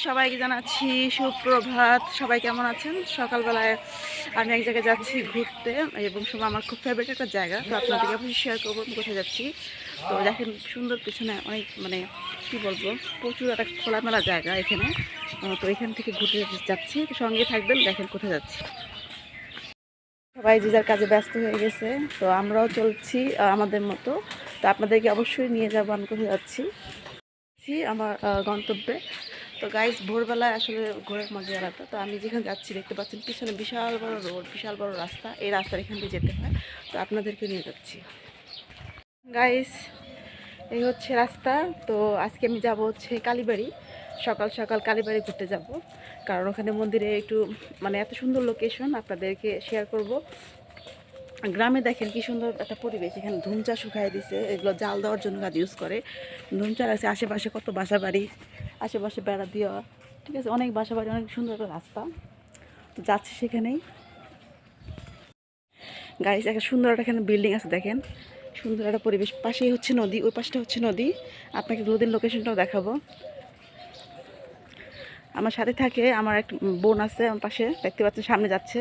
সবাইকে জানাচ্ছি সুপ্রভাত। সবাই কেমন আছেন? সকালবেলায় আমি এক জায়গায় যাচ্ছি ঘুরতে এবং সময় আমার খুব ফেভারিট একটা জায়গা, তো আপনাদেরকে অবশ্যই শেয়ার করবো আমি কোথায় যাচ্ছি। তো দেখেন সুন্দর, পিছনে অনেক কি বলবো, প্রচুর একটা খোলামেলা জায়গা এখানে। তো এখান থেকে ঘুরতে যাচ্ছি, তো সঙ্গে থাকবেন, দেখেন কোথায় যাচ্ছি। সবাই যে যার কাজে ব্যস্ত হয়ে গেছে, তো আমরাও চলছি আমাদের মতো। তো আপনাদেরকে অবশ্যই নিয়ে যাবো আমি কোথায় যাচ্ছি আমার গন্তব্যে। তো গাইজ, ভোরবেলায় আসলে ঘোরার মজা আলাদা। তো আমি যেখানে যাচ্ছি দেখতে পাচ্ছেন পিছনে বিশাল বড় রোড, বিশাল বড় রাস্তা। এই রাস্তার এখান দিয়ে যেতে হয়, তো আপনাদেরকে নিয়ে যাচ্ছি গাইজ। এই হচ্ছে রাস্তা। তো আজকে আমি যাব হচ্ছে কালীবাড়ি। সকাল সকাল কালীবাড়ি ঘুরতে যাব, কারণ ওখানে মন্দিরে একটু এত সুন্দর লোকেশন আপনাদেরকে শেয়ার করব। গ্রামে দেখেন কি সুন্দর একটা পরিবেশ। এখানে ধুমচা শুকায় দিছে, এগুলো জাল দেওয়ার জন্য কাজ ইউজ করে। ধুমচার আছে আশেপাশে কত বাসা বাড়ি, আশেপাশে বেড়া দেওয়া, ঠিক আছে, অনেক বাসা বাড়ি, অনেক সুন্দর একটা রাস্তা। তো যাচ্ছি সেখানেই। গাড়ি একটা সুন্দর একটা এখানে বিল্ডিং আছে, দেখেন সুন্দর একটা পরিবেশ। পাশেই হচ্ছে নদী, ওই পাশটা হচ্ছে নদী। আপনাকে নদীর লোকেশনটাও দেখাবো। আমার সাথে থাকে আমার এক বোন আছে আমার পাশে, দেখতে পাচ্ছেন সামনে যাচ্ছে।